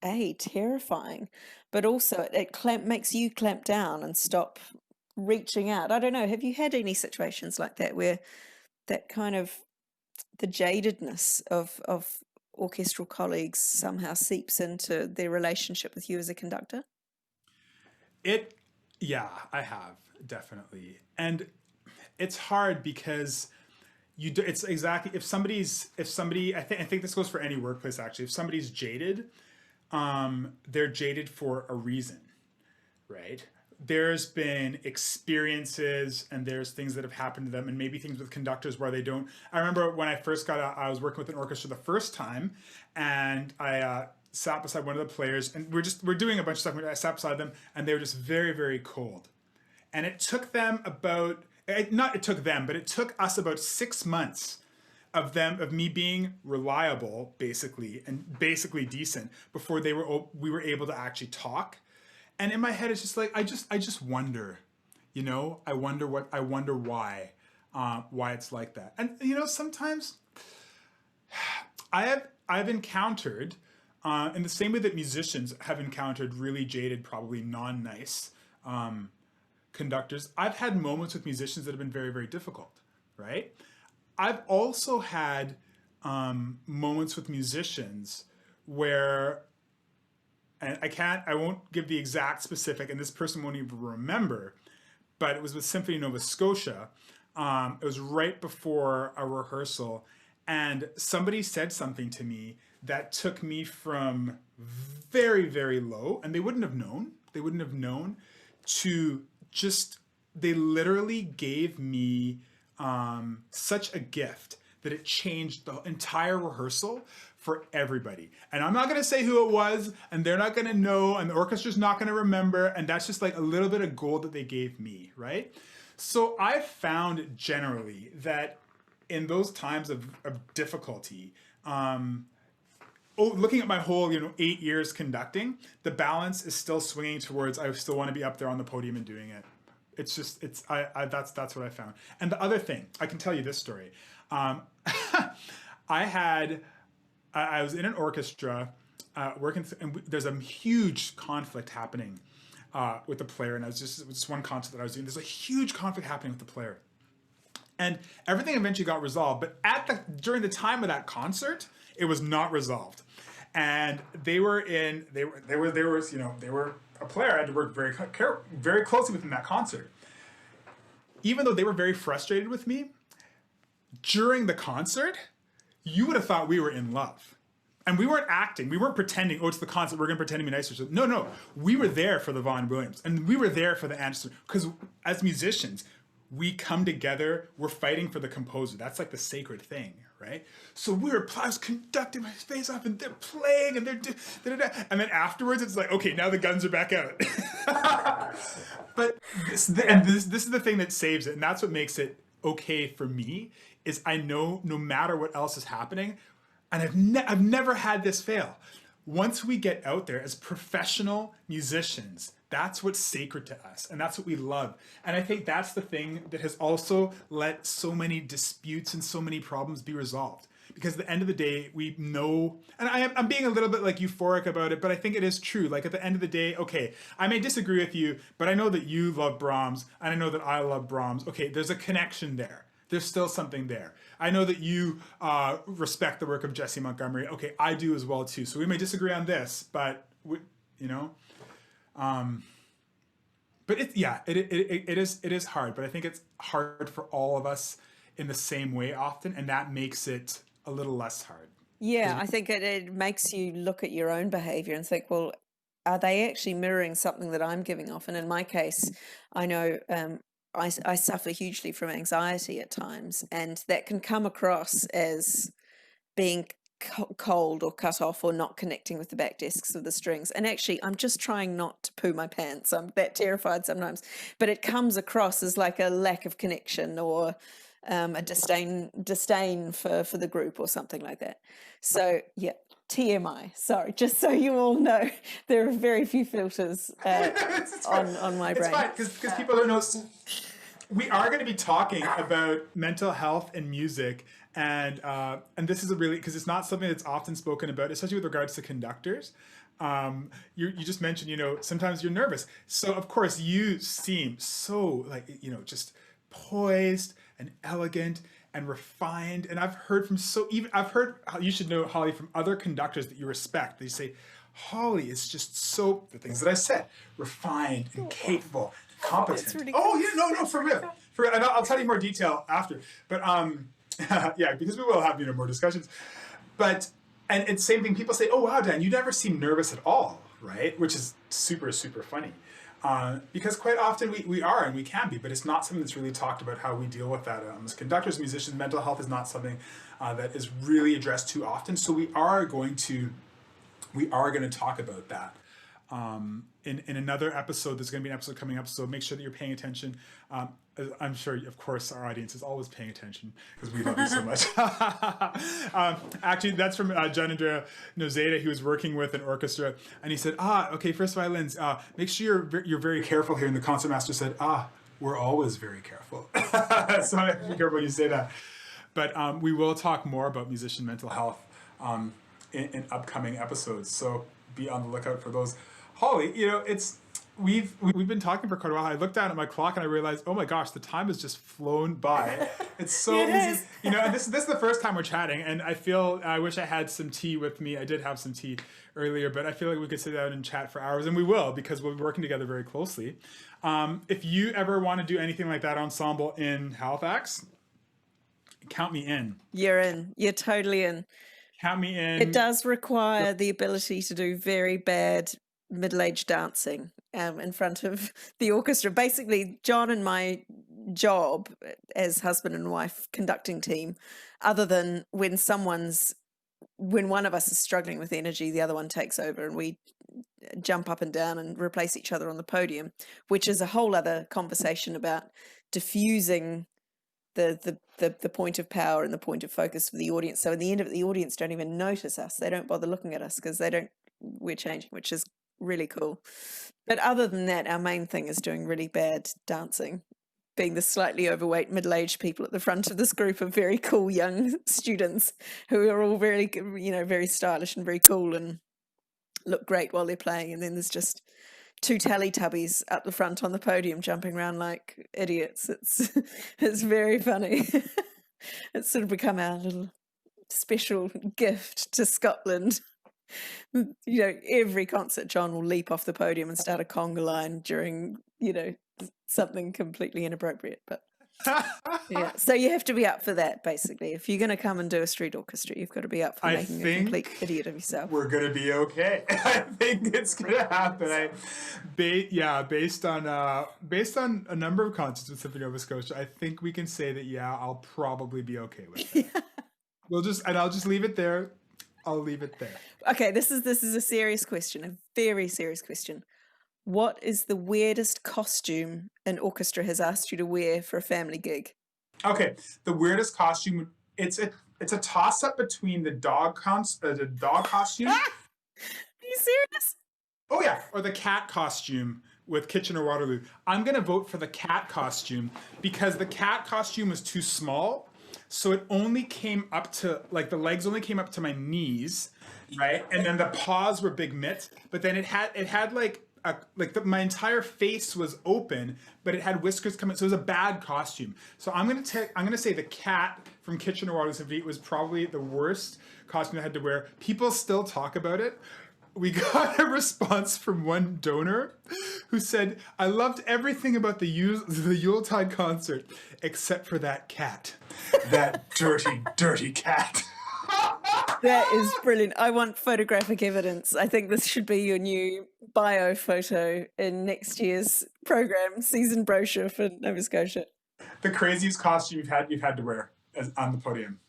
terrifying, but also it makes you clamp down and stop reaching out. I don't know, have you had any situations like that where that kind of the jadedness of orchestral colleagues somehow seeps into their relationship with you as a conductor? Yeah, I have, definitely. And it's hard because it's exactly, if somebody, I think this goes for any workplace actually, if somebody's jaded, they're jaded for a reason, right? There's been experiences and there's things that have happened to them, and maybe things with conductors where they don't. I remember when I first got out, I was working with an orchestra the first time, and I sat beside one of the players, and we're doing a bunch of stuff. I sat beside them, and they were just very, very cold. And it took them it took us about 6 months of me being reliable, basically, and basically decent before we were able to actually talk. And in my head, it's just like, I just wonder, I wonder why it's like that. And, sometimes I've encountered, in the same way that musicians have encountered really jaded, probably non-nice conductors, I've had moments with musicians that have been very, very difficult, right? I've also had moments with musicians where, and I won't give the exact specific, and this person won't even remember, but it was with Symphony Nova Scotia. It was right before a rehearsal, and somebody said something to me that took me from very, very low, and they wouldn't have known, to just, they literally gave me such a gift that it changed the entire rehearsal for everybody. And I'm not going to say who it was, and they're not going to know, and the orchestra's not going to remember, and that's just like a little bit of gold that they gave me, right? So I found generally that in those times of difficulty, looking at my whole 8 years conducting, the balance is still swinging towards I still want to be up there on the podium and doing it. It's just, that's what I found. And the other thing, I can tell you this story. I was in an orchestra working, and there's a huge conflict happening with the player, and it was just one concert that I was doing. There's a huge conflict happening with the player, and everything eventually got resolved. But during the time of that concert, it was not resolved, and they were a player I had to work very closely with in that concert. Even though they were very frustrated with me, during the concert, you would have thought we were in love. And we weren't acting. We weren't pretending, it's the concert, we're going to pretend to be nicer. No. We were there for the Vaughan Williams. And we were there for the Anderson. Because as musicians, we come together, we're fighting for the composer. That's like the sacred thing, right? So I was conducting my face off, and they're playing, and and then afterwards, it's like, okay, now the guns are back out. But this is the thing that saves it, and that's what makes it okay for me, is I know no matter what else is happening, and I've never had this fail. Once we get out there as professional musicians, that's what's sacred to us, and that's what we love. And I think that's the thing that has also let so many disputes and so many problems be resolved. Because at the end of the day, we know, and I'm being a little bit like euphoric about it, but I think it is true. Like at the end of the day, okay, I may disagree with you, but I know that you love Brahms, and I know that I love Brahms. Okay, there's a connection there. There's still something there. I know that you respect the work of Jesse Montgomery. Okay, I do as well too. So we may disagree on this, but but it is hard. But I think it's hard for all of us in the same way often, and that makes it a little less hard. Yeah, I think it makes you look at your own behavior and think, well, are they actually mirroring something that I'm giving off? And in my case, I know I suffer hugely from anxiety at times, and that can come across as being cold or cut off or not connecting with the back desks of the strings. And actually, I'm just trying not to poo my pants. I'm that terrified sometimes, but it comes across as like a lack of connection or a disdain for the group or something like that. So yeah, TMI. Sorry, just so you all know, there are very few filters on my brain. It's fine because people don't know. We are going to be talking about mental health and music, and this is a really, because it's not something that's often spoken about, especially with regards to conductors. You just mentioned, sometimes you're nervous. So of course you seem so just poised and elegant and refined. And I've heard you should know, Holly, from other conductors that you respect. They say, Holly is just so, the things that I said, refined and capable, competent. Really no, for real. And I'll tell you more detail after. But yeah, because we will have more discussions. But and it's same thing. People say, "Oh wow, Dan, you never seem nervous at all," right? Which is super funny. Because quite often we are and we can be, but it's not something that's really talked about how we deal with that. As conductors, musicians, mental health is not something that is really addressed too often. So we are going to talk about that in another episode. There's going to be an episode coming up, so make sure that you're paying attention. I'm sure, of course, our audience is always paying attention because we love you so much. Actually, that's from John Andrea Nozeda. He was working with an orchestra, and he said, okay, first violins, make sure you're very careful here. And the concertmaster said, we're always very careful. So be careful when you say that. But we will talk more about musician mental health in upcoming episodes. So be on the lookout for those. Holly, we've been talking for quite a while. I looked down at my clock and I realized, oh my gosh, the time has just flown by. It's so easy. And this is the first time we're chatting, and I wish I had some tea with me. I did have some tea earlier, but I feel like we could sit down and chat for hours, and we will, because we'll be working together very closely. If you ever want to do anything like that ensemble in Halifax, count me in. You're in. You're totally in. Count me in. It does require the ability to do very bad middle-aged dancing in front of the orchestra. Basically, John and my job as husband and wife conducting team, other than when one of us is struggling with energy, the other one takes over and we jump up and down and replace each other on the podium, which is a whole other conversation about diffusing the point of power and the point of focus for the audience. So in the end of it, the audience don't even notice us. They don't bother looking at us because we're changing, which is really cool. But other than that, our main thing is doing really bad dancing, being the slightly overweight middle-aged people at the front of this group of very cool young students who are all very, very stylish and very cool and look great while they're playing. And then there's just two Teletubbies up the front on the podium jumping around like idiots. It's very funny. It's sort of become our little special gift to Scotland. Every concert John will leap off the podium and start a conga line during something completely inappropriate, but yeah, so you have to be up for that. Basically, if you're going to come and do a street orchestra, you've got to be up for making a complete idiot of yourself. We're going to be okay. I think it's going to happen. Based on a number of concerts with Symphony Nova Scotia, I think we can say that I'll probably be okay with it. I'll just leave it there. I'll leave it there. Okay, this is a serious question, a very serious question. What is the weirdest costume an orchestra has asked you to wear for a family gig? Okay, the weirdest costume, it's a toss-up between the dog costume. Are you serious? Oh yeah, or the cat costume with Kitchener-Waterloo. I'm going to vote for the cat costume because the cat costume was too small. So it only came up to, the legs only came up to my knees, right? And then the paws were big mitts. But then it had my entire face was open, but it had whiskers coming. So it was a bad costume. So I'm gonna say the cat from Kitchener-Waterloo Symphony was probably the worst costume I had to wear. People still talk about it. We got a response from one donor who said, "I loved everything about the Yuletide concert except for that cat. That dirty, dirty cat." That is brilliant. I want photographic evidence. I think this should be your new bio photo in next year's program, season brochure for Nova Scotia. The craziest costume you've had to wear on the podium.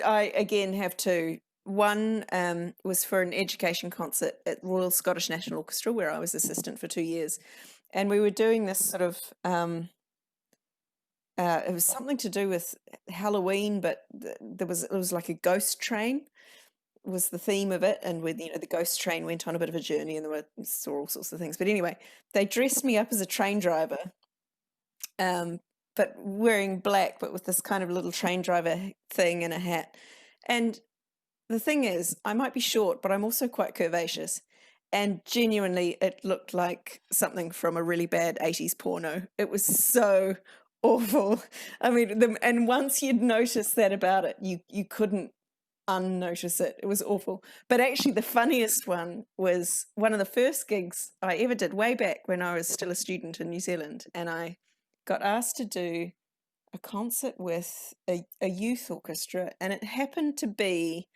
I again have two. One was for an education concert at Royal Scottish National Orchestra, where I was assistant for 2 years, and we were doing this sort of. It was something to do with Halloween, but it was like a ghost train was the theme of it, and with the ghost train went on a bit of a journey, and saw all sorts of things. But anyway, they dressed me up as a train driver, but wearing black, but with this kind of little train driver thing and a hat. And the thing is, I might be short, but I'm also quite curvaceous. And genuinely, it looked like something from a really bad 80s porno. It was so awful. I mean, and once you'd noticed that about it, you couldn't unnotice it. It was awful. But actually, the funniest one was one of the first gigs I ever did way back when I was still a student in New Zealand. And I got asked to do a concert with a youth orchestra. And it happened to be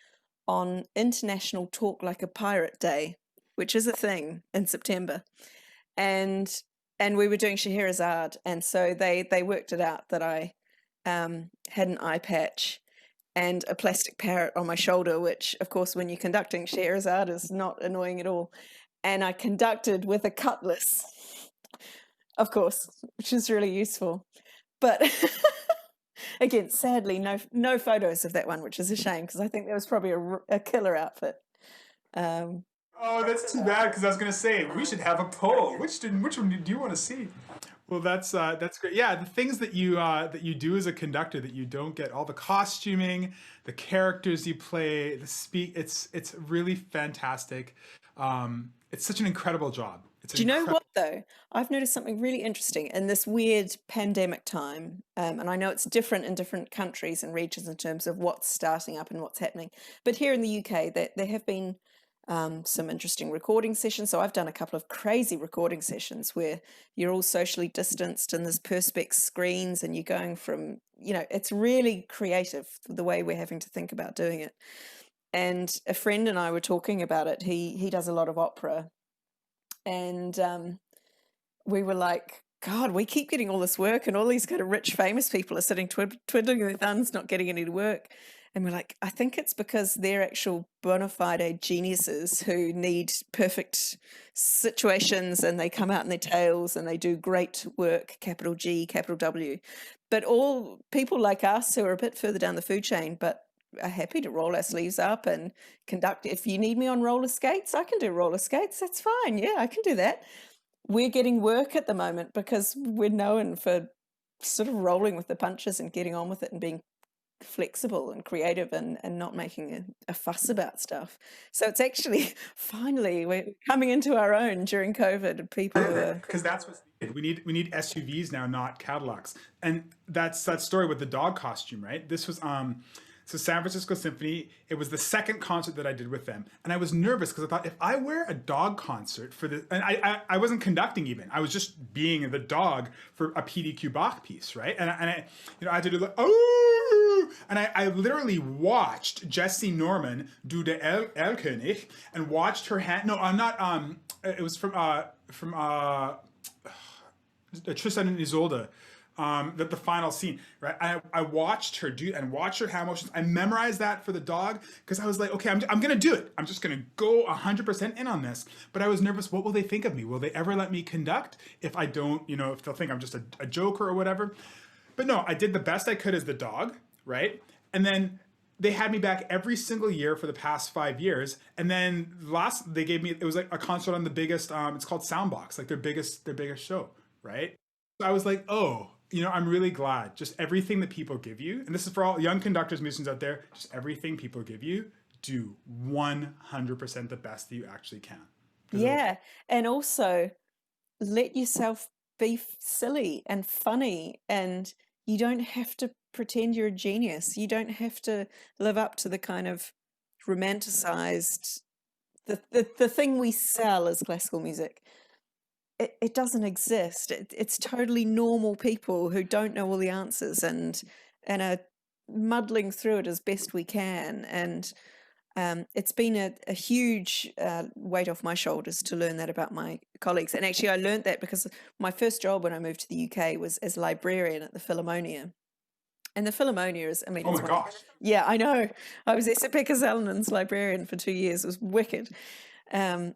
on International Talk Like a Pirate Day, which is a thing in September. And we were doing Scheherazade. And so they worked it out that I had an eye patch and a plastic parrot on my shoulder, which, of course, when you're conducting Scheherazade is not annoying at all. And I conducted with a cutlass, of course, which is really useful. But again, sadly, no photos of that one, which is a shame, because I think that was probably a killer outfit. Oh, that's too bad, because I was going to say, we should have a poll. Which one do you want to see? Well, that's great. Yeah, the things that you do as a conductor that you don't get, all the costuming, the characters you play, it's really fantastic. It's such an incredible job. Do you know what, though? I've noticed something really interesting in this weird pandemic time, and I know it's different in different countries and regions in terms of what's starting up and what's happening. But here in the UK, there have been some interesting recording sessions. So I've done a couple of crazy recording sessions where you're all socially distanced and there's perspex screens and you're going from, it's really creative the way we're having to think about doing it. And a friend and I were talking about it. He does a lot of opera. And we were like, God, we keep getting all this work and all these kind of rich, famous people are sitting twiddling their thumbs, not getting any work. And we're like, I think it's because they're actual bona fide geniuses who need perfect situations and they come out in their tails and they do great work, capital G, capital W. But all people like us who are a bit further down the food chain, but are happy to roll our sleeves up and conduct. If you need me on roller skates, I can do roller skates. That's fine. Yeah, I can do that. We're getting work at the moment because we're known for sort of rolling with the punches and getting on with it and being flexible and creative and not making a fuss about stuff. So it's actually finally we're coming into our own during COVID. People because that's what's needed. We need SUVs now, not Cadillacs. And that's that story with the dog costume, right? This was so San Francisco Symphony, it was the second concert that I did with them. And I was nervous because I thought, if I wear a dog concert for the, and I wasn't conducting even, I was just being the dog for a PDQ Bach piece, right? And I I had to do like, oh, and I literally watched Jessie Norman do the El König and watched her hand, no, I'm not, it was from Tristan and Isolde. The final scene, right? I watched her do and watched her hand motions. I memorized that for the dog because I was like, okay, I'm gonna do it. I'm just gonna go 100% in on this. But I was nervous. What will they think of me? Will they ever let me conduct if I don't? If they'll think I'm just a joker or whatever. But no, I did the best I could as the dog, right? And then they had me back every single year for the past 5 years. And then they gave me, it was like a concert on the biggest, it's called Soundbox, like their biggest show, right? So I was like, oh, I'm really glad. Just everything that people give you, and this is for all young conductors, musicians out there, just everything people give you, do 100% the best that you actually can. Yeah, and also let yourself be silly and funny, and you don't have to pretend you're a genius. You don't have to live up to the kind of romanticized, the thing we sell as classical music. It doesn't exist. It's totally normal people who don't know all the answers and are muddling through it as best we can. And it's been a huge weight off my shoulders to learn that about my colleagues. And actually, I learned that because my first job when I moved to the UK was as librarian at the Philharmonia. And the Philharmonia is, Oh it's my one. gosh. Yeah, I know. I was Pekka Salonen's librarian for 2 years. It was wicked. I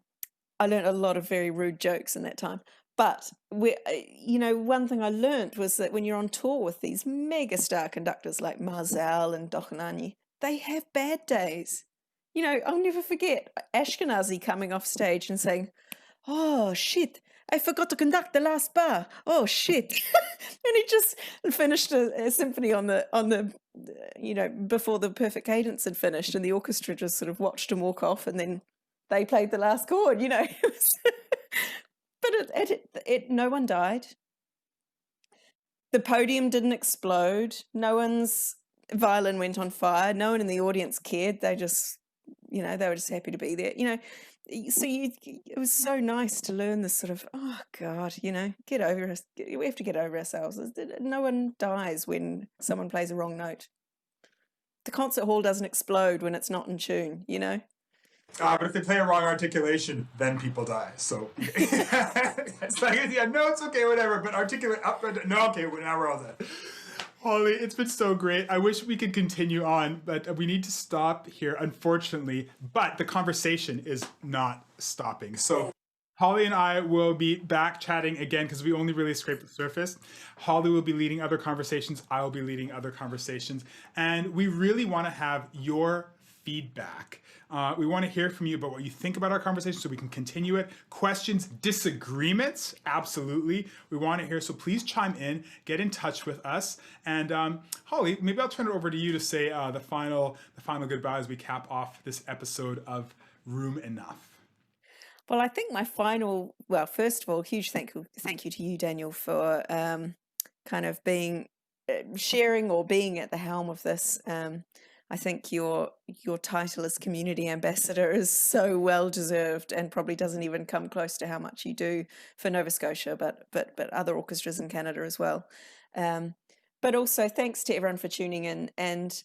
learned a lot of very rude jokes in that time. But one thing I learned was that when you're on tour with these mega star conductors like Marzal and Dochnani, they have bad days. I'll never forget Ashkenazi coming off stage and saying, "Oh shit, I forgot to conduct the last bar. Oh shit." And he just finished a symphony on the before the perfect cadence had finished, and the orchestra just sort of watched him walk off, and then they played the last chord. But no one died. The podium didn't explode. No one's violin went on fire. No one in the audience cared. They just, they were just happy to be there. So it was so nice to learn this sort of, oh God, get over us. We have to get over ourselves. No one dies when someone plays a wrong note. The concert hall doesn't explode when it's not in tune, But if they play a wrong articulation, then people die. So it's like, no, it's okay, whatever. But articulate up, no, okay, now we're all dead. Holly, it's been so great. I wish we could continue on, but we need to stop here, unfortunately. But the conversation is not stopping. So Holly and I will be back chatting again because we only really scraped the surface. Holly will be leading other conversations. I will be leading other conversations. And we really want to have your feedback. We want to hear from you about what you think about our conversation so we can continue it. Questions, disagreements, absolutely. We want to hear, so please chime in, get in touch with us. And Holly, maybe I'll turn it over to you to say the final goodbye as we cap off this episode of Room Enough. Well, I think first of all, huge thank you to you, Daniel, for kind of sharing or being at the helm of this. I think your title as community ambassador is so well deserved and probably doesn't even come close to how much you do for Nova Scotia, but other orchestras in Canada as well. But also thanks to everyone for tuning in. And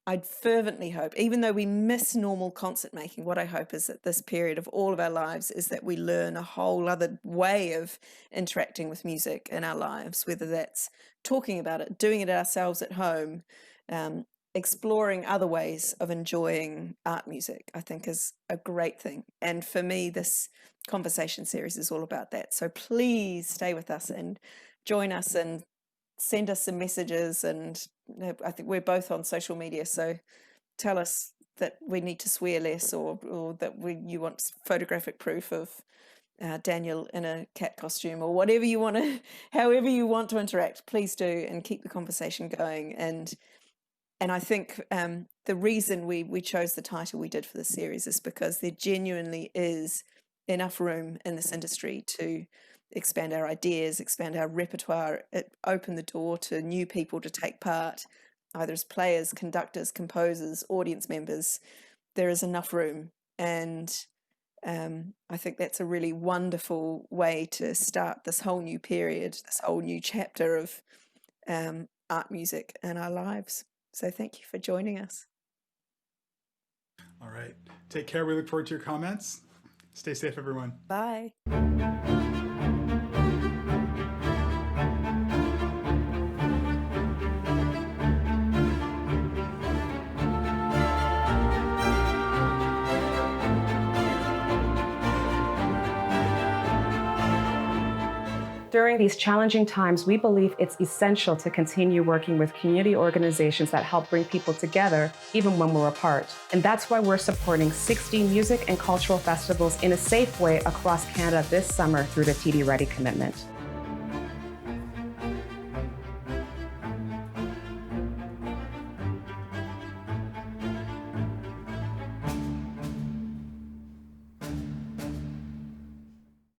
I fervently hope, even though we miss normal concert making, what I hope is that this period of all of our lives is that we learn a whole other way of interacting with music in our lives, whether that's talking about it, doing it ourselves at home, exploring other ways of enjoying art music, I think is a great thing. And for me, this conversation series is all about that. So please stay with us and join us and send us some messages. And I think we're both on social media, so tell us that we need to swear less or that you want photographic proof of Daniel in a cat costume or whatever you want to, however you want to interact, please do, and keep the conversation going. And I think the reason we chose the title we did for the series is because there genuinely is enough room in this industry to expand our ideas, expand our repertoire, open the door to new people to take part, either as players, conductors, composers, audience members. There is enough room, and I think that's a really wonderful way to start this whole new period, this whole new chapter of art music in our lives. So thank you for joining us. All right. Take care. We look forward to your comments. Stay safe, everyone. Bye. During these challenging times, we believe it's essential to continue working with community organizations that help bring people together, even when we're apart. And that's why we're supporting 60 music and cultural festivals in a safe way across Canada this summer through the TD Ready commitment.